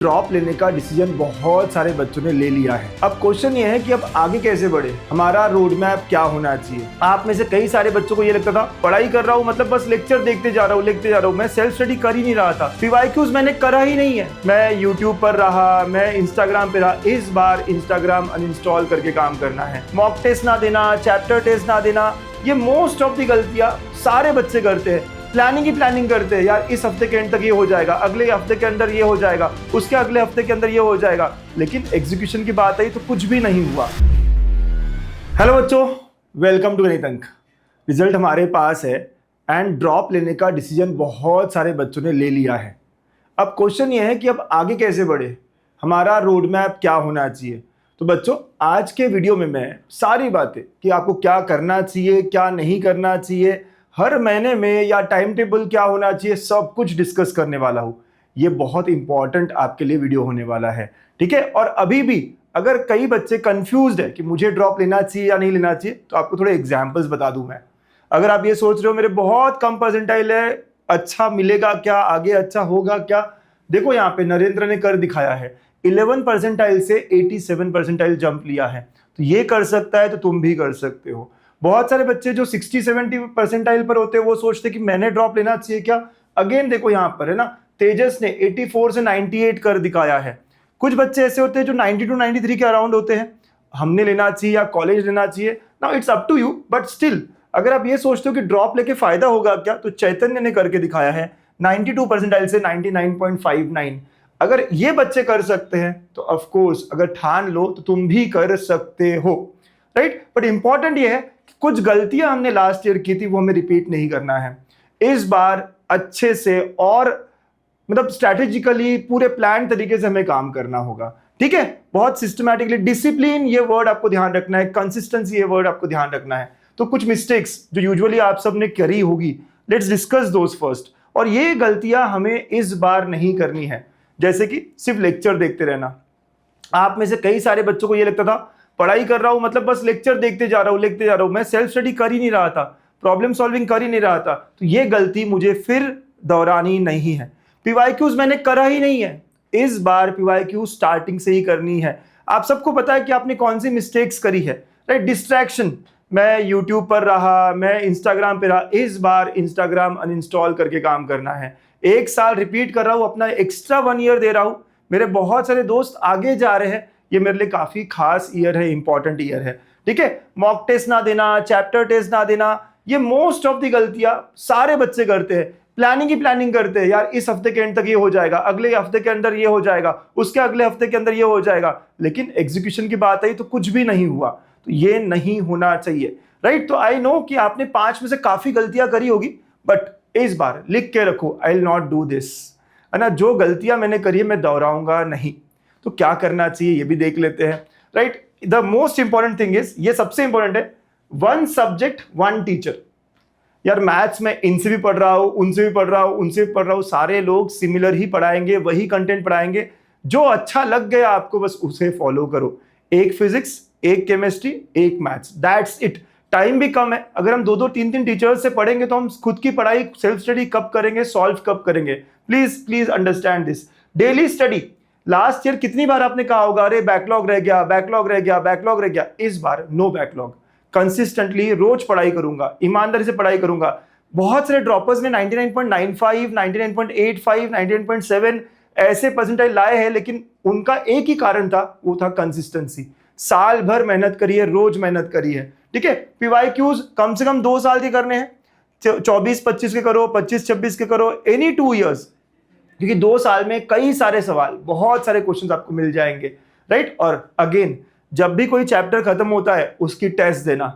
Drop लेने का decision बहुत सारे बच्चों ने ले लिया है। अब क्वेश्चन ये है कि अब आगे कैसे बढ़े, हमारा रोड मैप क्या होना चाहिए। आप में से कई सारे बच्चों को ये लगता था पढ़ाई कर रहा हूँ मतलब बस लेक्चर देखते जा रहा हूँ, मैं सेल्फ स्टडी कर ही नहीं रहा था, पीवाईक्यूज मैंने करा ही नहीं है, मैं यूट्यूब पर रहा, मैं इंस्टाग्राम पे रहा। इस बार इंस्टाग्राम अनइंस्टॉल करके काम करना है। मॉक टेस्ट ना देना, चैप्टर टेस्ट ना देना, ये मोस्ट ऑफ दी गलतियां सारे बच्चे करते हैं। प्लानिंग करते हैं, यार इस हफ्ते के एंड तक ये हो जाएगा, अगले हफ्ते के अंदर ये हो जाएगा, उसके अगले हफ्ते के अंदर ये हो जाएगा, लेकिन एग्जीक्यूशन की बात आई तो कुछ भी नहीं हुआ। हेलो बच्चों, वेलकम टू गणित अंक। रिजल्ट हमारे पास है एंड ड्रॉप लेने का डिसीजन बहुत सारे बच्चों ने ले लिया है। अब क्वेश्चन ये है कि अब आगे कैसे बढ़े, हमारा रोड मैप क्या होना चाहिए। तो बच्चों, आज के वीडियो में मैं सारी बातें कि आपको क्या करना चाहिए, क्या नहीं करना चाहिए, हर महीने में या टाइम टेबल क्या होना चाहिए, सब कुछ डिस्कस करने वाला हूँ। ये बहुत इंपॉर्टेंट आपके लिए वीडियो होने वाला है, ठीक है। और अभी भी अगर कई बच्चे कंफ्यूज्ड है कि मुझे ड्रॉप लेना चाहिए या नहीं लेना चाहिए, तो आपको थोड़े एग्जांपल्स बता दूं मैं। अगर आप ये सोच रहे हो मेरे बहुत कम परसेंटाइल है, अच्छा मिलेगा क्या, आगे अच्छा होगा क्या, देखो यहाँ पे नरेंद्र ने कर दिखाया है, 11 परसेंटाइल से 87 परसेंटाइल जंप लिया है। तो ये कर सकता है तो तुम भी कर सकते हो। बहुत सारे बच्चे जो 60-70 परसेंटाइल पर होते हैं वो सोचते कि मैंने ड्रॉप लेना चाहिए क्या। अगेन देखो यहाँ पर है ना, तेजस ने 84 से 98 कर दिखाया है। कुछ बच्चे ऐसे होते हैं जो 92-93 के अराउंड होते हैं, हमने लेना चाहिए या कॉलेज लेना चाहिए। Now it's up to you, but still अगर आप ये सोचते हो कि ड्रॉप लेके फायदा होगा क्या, तो चैतन्य ने करके दिखाया है 92 परसेंटाइल से 99.59। अगर ये बच्चे कर सकते हैं तो ऑफ कोर्स अगर ठान लो तो तुम भी कर सकते हो, राइट। बट इंपॉर्टेंट ये है कि कुछ गलतियां हमने लास्ट ईयर की थी वो हमें रिपीट नहीं करना है। इस बार अच्छे से और मतलब स्ट्रैटेजिकली पूरे प्लान तरीके से हमें काम करना होगा, ठीक है। बहुत सिस्टमैटिकली, डिसिप्लिन ये वर्ड आपको ध्यान रखना है, कंसिस्टेंसी ये वर्ड आपको ध्यान रखना है। तो कुछ मिस्टेक्स जो यूजुअली आप सबने करी होगी, लेट्स डिस्कस दोस फर्स्ट। और ये गलतियां हमें इस बार नहीं करनी है, जैसे कि सिर्फ लेक्चर देखते रहना। आप में से कई सारे बच्चों को ये लगता था पढ़ाई कर रहा हूं मतलब बस लेक्चर देखते जा रहा हूं, मैं सेल्फ स्टडी कर ही नहीं रहा था, प्रॉब्लम सॉल्विंग कर ही नहीं रहा था। तो ये गलती मुझे फिर दोहरानी नहीं है। पीवाईक्यूज मैंने करा ही नहीं है, इस बार पीवाईक्यू स्टार्टिंग से ही करनी है। आप सबको पता है कि आपने कौन सी मिस्टेक्स करी है, राइट। डिस्ट्रैक्शन, मैं यूट्यूब पर रहा, मैं इंस्टाग्राम पे रहा, इस बार इंस्टाग्राम अनइंस्टॉल करके काम करना है। 1 साल रिपीट कर रहा हूं, अपना एक्स्ट्रा 1 ईयर दे रहा हूं। मेरे बहुत सारे दोस्त आगे जा रहे हैं, ये मेरे लिए काफी खास ईयर है, इंपॉर्टेंट ईयर है, ठीक है। मॉक टेस्ट ना देना, चैप्टर टेस्ट ना देना, ये मोस्ट ऑफ दी गलतियां सारे बच्चे करते हैं। प्लानिंग करते हैं, यार इस हफ्ते के एंड तक ये हो जाएगा, अगले हफ्ते के अंदर ये हो जाएगा, उसके अगले हफ्ते के अंदर ये हो जाएगा, लेकिन एग्जीक्यूशन की बात आई तो कुछ भी नहीं हुआ। तो ये नहीं होना चाहिए, राइट। तो आई नो कि आपने 5 में से काफी गलतियां करी होगी, बट इस बार लिख के रखो, I will not do this, है ना। जो गलतियां मैंने करी है मैं दोहराऊंगा नहीं। तो क्या करना चाहिए ये भी देख लेते हैं, right. The most important thing is, ये सबसे इंपॉर्टेंट है, 1 सब्जेक्ट 1 टीचर। यार मैथ्स में इनसे भी पढ़ रहा हूं, उनसे भी पढ़ रहा हूं, उनसे भी पढ़ रहा हूं, सारे लोग सिमिलर ही पढ़ाएंगे, वही कंटेंट पढ़ाएंगे। जो अच्छा लग गया आपको बस उसे फॉलो करो। एक फिजिक्स, एक केमिस्ट्री, एक मैथ्स, दैट्स इट। टाइम भी कम है, अगर हम 2-2, 3-3 टीचर्स से पढ़ेंगे तो हम खुद की पढ़ाई सेल्फ स्टडी कब करेंगे, सॉल्व कब करेंगे। Please understand this. Daily study, last year कितनी बार आपने कहा होगा अरे बैकलॉग रह गया। इस बार नो बैकलॉग, कंसिस्टेंटली रोज पढ़ाई करूंगा, ईमानदारी से पढ़ाई करूंगा। बहुत सारे ड्रॉपर्स ने 99.95, 99.85, 99.7 ऐसे परसेंटाइल लाए हैं, लेकिन उनका एक ही कारण था, वो था कंसिस्टेंसी। साल भर मेहनत करी है, रोज मेहनत करी है, ठीक है। पीवाईक्यूज कम से कम 2 साल के करने हैं, 24-25 के करो, 25-26 के करो, एनी 2 ईयर्स, क्योंकि 2 साल में कई सारे सवाल, बहुत सारे क्वेश्चन आपको मिल जाएंगे, राइट। और अगेन जब भी कोई चैप्टर खत्म होता है उसकी टेस्ट देना,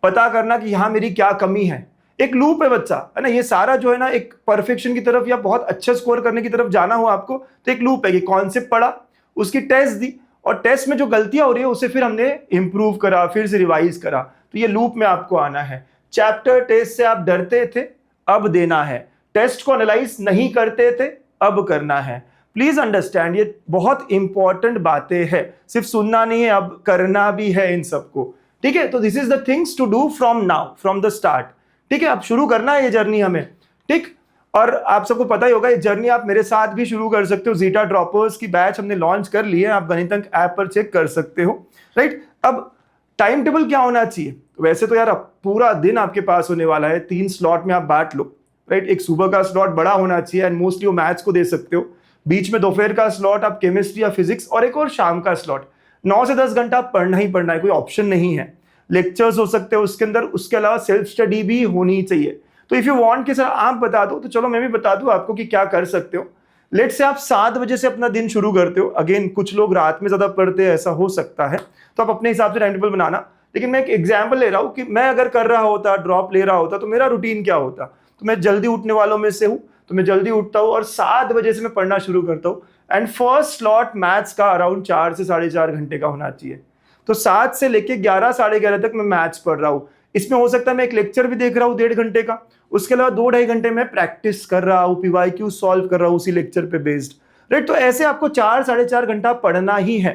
पता करना कि यहां मेरी क्या कमी है। एक लूप है बच्चा, है ना, ये सारा जो है ना एक परफेक्शन की तरफ या बहुत अच्छे स्कोर करने की तरफ जाना हो आपको, तो एक लूप है कि कॉन्सेप्ट पढ़ा, उसकी टेस्ट दी, और टेस्ट में जो गलतियां हो रही है उसे फिर हमने इंप्रूव करा, फिर से रिवाइज करा। तो ये लूप में आपको आना है। चैप्टर टेस्ट से आप डरते थे, अब देना है। टेस्ट को एनालाइज नहीं करते थे, अब करना है। प्लीज अंडरस्टैंड, ये बहुत इंपॉर्टेंट बातें हैं, सिर्फ सुनना नहीं है, अब करना भी है इन सबको, ठीक है। तो this is the things to do from now, from the start, ठीक है। अब शुरू करना है ये जर्नी हमें, ठीक। और आप सबको पता ही होगा ये जर्नी आप मेरे साथ भी शुरू कर सकते हो। जीटा ड्रॉपर्स की बैच हमने लॉन्च कर ली है, आप गणितंक ऐप पर चेक कर सकते हो, राइट। अब टाइम टेबल क्या होना चाहिए? वैसे तो यार अब पूरा दिन आपके पास होने वाला है, 3 स्लॉट में आप बांट लो, राइट। एक सुबह का स्लॉट बड़ा होना चाहिए एंड मोस्टली वो मैथ्स को दे सकते हो, बीच में दोपहर का स्लॉट आप केमिस्ट्री या फिजिक्स, और एक और शाम का स्लॉट। 9 से 10 घंटा पढ़ना ही पढ़ना है, कोई ऑप्शन नहीं है। लेक्चर्स हो सकते हो उसके अंदर, उसके अलावा सेल्फ स्टडी भी होनी चाहिए। तो इफ यू वांट कि सर आप बता दो, तो चलो मैं भी बता दूं आपको कि क्या कर सकते हो। लेट से आप 7 बजे से अपना दिन शुरू करते हो। अगेन कुछ लोग रात में ज्यादा पढ़ते हैं, ऐसा हो सकता है, तो आप अपने हिसाब से टाइम टेबल बनाना। लेकिन मैं एक एग्जाम्पल ले रहा हूं कि मैं अगर कर रहा होता, ड्रॉप ले रहा होता, तो मेरा रूटीन क्या होता। तो मैं जल्दी उठने वालों में से हूं, तो मैं जल्दी उठता हूं और 7 बजे से मैं पढ़ना शुरू करता हूं। एंड फर्स्ट स्लॉट मैथ्स का अराउंड 4 से 4.5 घंटे का होना चाहिए। तो 7 से लेके 11 साढ़े 11 तक मैं मैथ्स पढ़ रहा हूँ। इसमें हो सकता है मैं एक लेक्चर भी देख रहा हूँ 1.5 घंटे का, उसके अलावा 2-2.5 घंटे में प्रैक्टिस कर रहा हूँ, पीवाईक्यू सॉल्व कर रहा हूँ उसी लेक्चर पे बेस्ड, राइट। तो ऐसे आपको 4 साढ़े 4 घंटा पढ़ना ही है।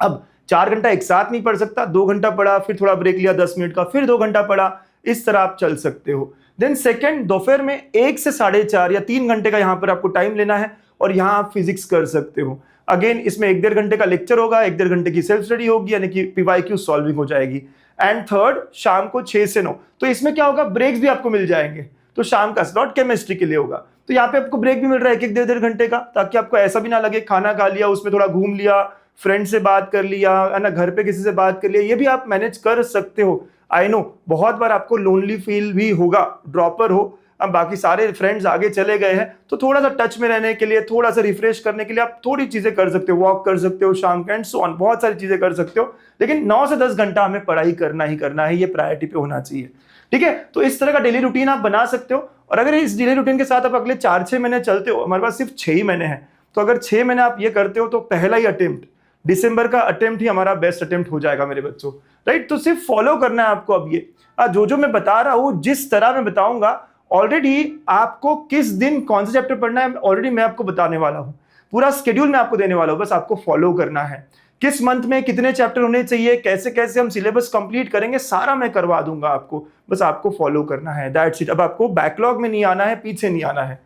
अब 4 घंटा एक साथ नहीं पढ़ सकता, 2 घंटा पढ़ा, फिर थोड़ा ब्रेक लिया 10 मिनट का, फिर 2 घंटा पढ़ा, इस तरह आप चल सकते हो। देन सेकेंड, दोपहर में 1 से 4.5 या 3 घंटे का यहाँ पर आपको टाइम लेना है और यहाँ आप फिजिक्स कर सकते हो। अगेन इसमें 1-1.5 घंटे का लेक्चर होगा, 1-1.5 घंटे की सेल्फ स्टडी होगी, यानी कि पीवाईक्यू सॉल्विंग हो जाएगी। एंड थर्ड, शाम को 6 से 9, तो इसमें क्या होगा, ब्रेक्स भी आपको मिल जाएंगे। तो शाम का स्लॉट केमिस्ट्री के लिए होगा, तो यहाँ पे आपको ब्रेक भी मिल रहा है 1-1 1.5 घंटे का, ताकि आपको ऐसा भी ना लगे खाना खा लिया, उसमें थोड़ा घूम लिया, फ्रेंड से बात कर लिया, है ना, घर पे किसी से बात कर लिया, ये भी आप मैनेज कर सकते हो। आई नो बहुत बार आपको लोनली फील भी होगा, ड्रॉपर हो, अब बाकी सारे फ्रेंड्स आगे चले गए हैं, तो थोड़ा सा टच में रहने के लिए, थोड़ा सा रिफ्रेश करने के लिए आप थोड़ी चीजें कर सकते हो, वॉक कर सकते हो शाम का, एंड सो ऑन, बहुत सारी चीजें कर सकते हो। लेकिन 9 से 10 घंटा हमें पढ़ाई करना ही करना है, ये प्रायोरिटी पे होना चाहिए, ठीक है। तो इस तरह का डेली रूटीन आप बना सकते हो। और अगर इस डेली रूटीन के साथ आप अगले 4-6 महीने चलते हो, हमारे पास सिर्फ 6 ही महीने हैं, तो अगर 6 महीने आप ये करते हो, तो पहला ही अटेम्प्ट, दिसंबर का अटेम्प्ट ही हमारा बेस्ट अटेम्प्ट हो जाएगा मेरे बच्चों, राइट। तो सिर्फ फॉलो करना है आपको। अब ये जो मैं बता रहा हूं, जिस तरह मैं बताऊंगा, ऑलरेडी आपको किस दिन कौन सा चैप्टर पढ़ना है ऑलरेडी मैं आपको बताने वाला हूं, पूरा स्केड्यूल मैं आपको देने वाला हूं, बस आपको फॉलो करना है। किस मंथ में कितने चैप्टर होने चाहिए, कैसे कैसे हम सिलेबस कंप्लीट करेंगे, सारा मैं करवा दूंगा आपको, बस आपको फॉलो करना है, दैट्स इट। अब आपको बैकलॉग में नहीं आना है, पीछे नहीं आना है।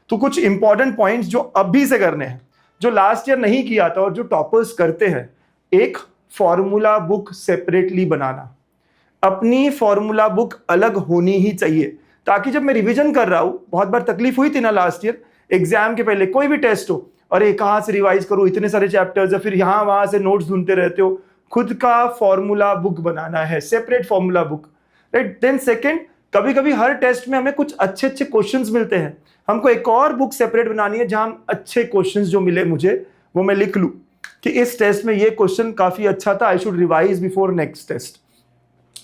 तो कुछ इंपॉर्टेंट पॉइंट्स जो अभी से करने हैं, जो लास्ट ईयर नहीं किया था और जो टॉपर्स करते हैं, एक फॉर्मूला बुक सेपरेटली बनाना, अपनी फॉर्मूला बुक अलग होनी ही चाहिए, ताकि जब मैं रिवीजन कर रहा हूं, बहुत बार तकलीफ हुई थी ना लास्ट ईयर, एग्जाम के पहले कोई भी टेस्ट हो, अरे कहां से रिवाइज करूं, इतने सारे चैप्टर्स, या फिर यहां वहां से नोट्स ढूंढते रहते हो। खुद का फॉर्मूला बुक बनाना है, separate formula book, right. Then second, कभी कभी हर टेस्ट में हमें कुछ अच्छे अच्छे क्वेश्चंस मिलते हैं, हमको एक और बुक सेपरेट बनानी है, जहां हम अच्छे क्वेश्चंस जो मिले मुझे, वो मैं लिख लूं कि इस टेस्ट में ये क्वेश्चन काफी अच्छा था, I should revise before next test.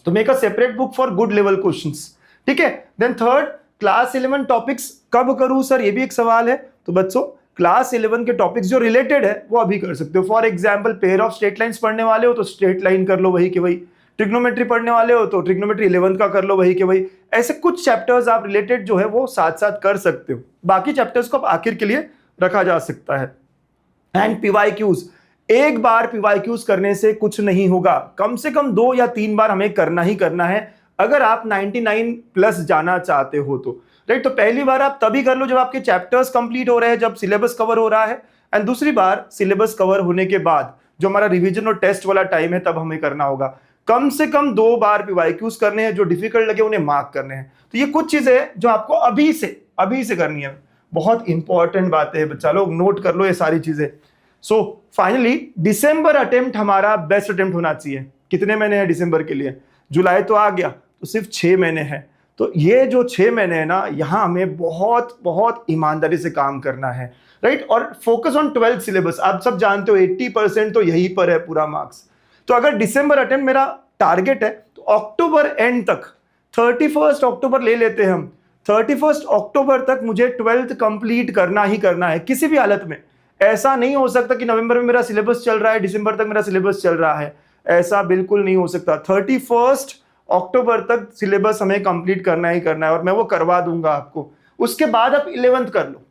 तो make a separate book for good level questions, ठीक है। देन थर्ड, क्लास 11 टॉपिक्स कब करूं सर, ये भी एक सवाल है। तो बच्चों क्लास 11 के टॉपिक्स जो रिलेटेड है वो अभी कर सकते हो। For example, pair of straight lines पढ़ने वाले हो तो स्ट्रेट लाइन कर लो वही के वही, ट्रिग्नोमेट्री पढ़ने वाले हो तो ट्रिग्नोमेट्री 11 का कर लो वही के वही। ऐसे कुछ चैप्टर्स आप रिलेटेड जो है वो साथ साथ कर सकते हो, बाकी चैप्टर्स को आप आखिर के लिए रखा जा सकता है। एंड पीवाईक्यूज, एक बार पीवाईक्यूज करने से कुछ नहीं होगा, कम से कम 2 या 3 बार हमें करना ही करना है, अगर आप 99 प्लस जाना चाहते हो तो, राइट। तो पहली बार आप तभी कर लो जब आपके चैप्टर्स कंप्लीट हो रहे हैं, जब सिलेबस कवर हो रहा है, एंड दूसरी बार सिलेबस कवर होने के बाद जो हमारा रिवीजन और टेस्ट वाला टाइम है, तब हमें करना होगा। कम से कम 2 बार पीवाईक्यूज करने हैं, जो डिफिकल्ट लगे उन्हें मार्क करने हैं। तो ये कुछ चीजें जो आपको अभी से करनी है, बहुत इंपॉर्टेंट बातें हैं बच्चा लोग, नोट कर लो ये सारी चीजें। सो फाइनली दिसंबर अटेम्प्ट हमारा बेस्ट अटेम्प्ट होना चाहिए। कितने महीने हैं दिसंबर के लिए, जुलाई तो आ गया, तो सिर्फ 6 महीने हैं। तो ये जो 6 महीने है ना, यहाँ हमें बहुत बहुत ईमानदारी से काम करना है, राइट। और फोकस ऑन 12th सिलेबस, आप सब जानते हो 80% तो यहीं पर है पूरा मार्क्स। तो अगर दिसंबर अटेम्प्ट मेरा टारगेट है, तो अक्टूबर एंड तक, 31 अक्टूबर ले लेते हैं हम, 31 अक्टूबर तक मुझे 12th कंप्लीट करना ही करना है किसी भी हालत में। ऐसा नहीं हो सकता कि नवंबर में मेरा सिलेबस चल रहा है, दिसंबर तक मेरा सिलेबस चल रहा है, ऐसा बिल्कुल नहीं हो सकता। 31 अक्टूबर तक सिलेबस हमें कंप्लीट करना ही करना है, और मैं वो करवा दूंगा आपको। उसके बाद आप 11th कर लो,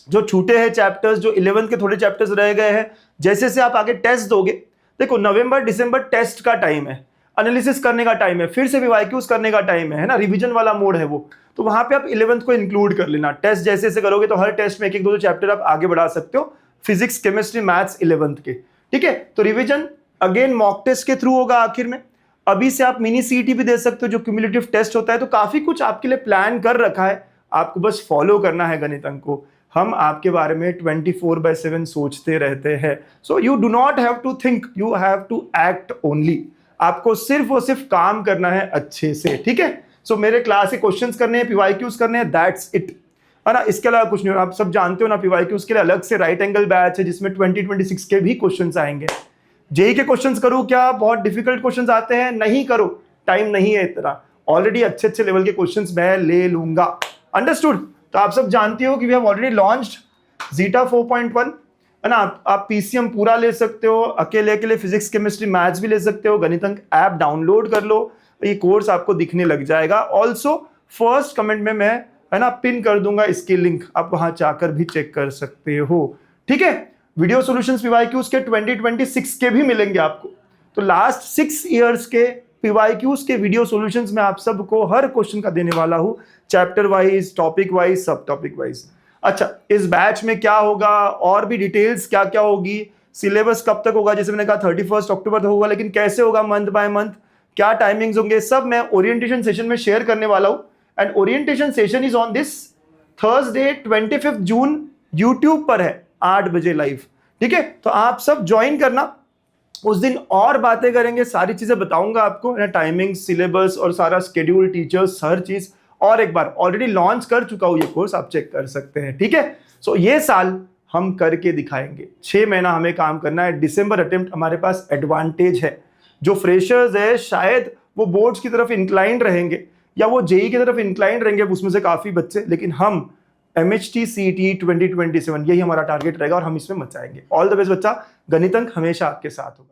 जो छूटे हैं चैप्टर्स, जो 11th के थोड़े चैप्टर्स रह गए हैं, जैसे से आप आगे टेस्ट दोगे, देखो नवंबर दिसंबर टेस्ट का टाइम है, एनालिसिस करने का टाइम है, फिर से पीवाईक्यूज करने का टाइम है ना, रिवीजन वाला मोड है वो, तो वहां पे आप 11th को इंक्लूड कर लेना। टेस्ट जैसे जैसे करोगे तो हर टेस्ट में एक एक दो चैप्टर आप आगे बढ़ा सकते हो, फिजिक्स केमिस्ट्री मैथ्स 11th के, ठीक है। तो रिवीजन अगेन मॉक टेस्ट के थ्रू होगा आखिर में। अभी से आप मिनी सीईटी भी दे सकते हो जो क्यूमुलेटिव टेस्ट होता है। तो काफी कुछ आपके लिए प्लान कर रखा है, आपको बस फॉलो करना है गणित अंक को। हम आपके बारे में 24/7 सोचते रहते हैं। So you do not have to think, you have to act only. आपको सिर्फ और सिर्फ काम करना है अच्छे से, ठीक है। सो मेरे क्लास के क्वेश्चंस करने हैं, पीवाईक्यूज करने हैं, दैट्स इट, है ना। इसके अलावा कुछ नहीं। आप सब जानते हो ना पीवाईक्यूज के लिए अलग से राइट एंगल बैच है जिसमें 2026 के भी क्वेश्चंस आएंगे। जेई के क्वेश्चंस करूं क्या? बहुत डिफिकल्ट क्वेश्चंस आते हैं, नहीं करो, टाइम नहीं है इतना। ऑलरेडी अच्छे अच्छे लेवल के क्वेश्चंस मैं ले लूंगा, अंडरस्टूड। तो आप सब जानते हो कि we have already launched Zeta 4.1, है ना। आप पीसीएम पूरा ले सकते हो, अकेले अकेले फिजिक्स केमिस्ट्री मैथ्स भी ले सकते हो। गणित अंक ऐप डाउनलोड कर लो, ये कोर्स आपको दिखने लग जाएगा। ऑल्सो फर्स्ट कमेंट में मैं, है ना, पिन कर दूंगा इसकी लिंक, आप वहां जाकर भी चेक कर सकते हो, ठीक है। वीडियो सॉल्यूशंस पीवाईक्यूज के 2026 के भी मिलेंगे आपको। तो लास्ट 6 इयर्स के पीवाईक्यूज के वीडियो सॉल्यूशंस में आप सबको हर क्वेश्चन का देने वाला हूं, चैप्टर वाइज, टॉपिक वाइज, सब टॉपिक वाइज। अच्छा, इस बैच में क्या होगा और भी डिटेल्स क्या क्या होगी, सिलेबस कब तक होगा, जैसे मैंने कहा 31 अक्टूबर तक होगा, लेकिन कैसे होगा, मंथ बाय मंथ, क्या टाइमिंग्स होंगे, सब मैं ओरिएंटेशन सेशन में शेयर करने वाला हूं। And orientation session is on this Thursday 25 June, YouTube पर है 8 बजे लाइव, ठीक है। तो आप सब ज्वाइन करना, उस दिन और बातें करेंगे, सारी चीजें बताऊंगा आपको, टाइमिंग, सिलेबस और सारा स्केड्यूल, टीचर्स, हर चीज। और एक बार ऑलरेडी लॉन्च कर चुका हूं ये कोर्स, आप चेक कर सकते हैं, ठीक है। सो ये साल हम करके दिखाएंगे, 6 महीना हमें काम करना है। दिसंबर अटेम्प्ट हमारे पास एडवांटेज है। जो फ्रेशर्स है शायद वो बोर्ड्स की तरफ इंक्लाइंड रहेंगे या वो जेई की तरफ इंक्लाइंड रहेंगे, उसमें से काफी बच्चे, लेकिन हम MHT CET 2027 यही हमारा टारगेट रहेगा और हम इसमें मचाएंगे। ऑल द बेस्ट बच्चा, गणित अंक हमेशा आपके साथ होगा।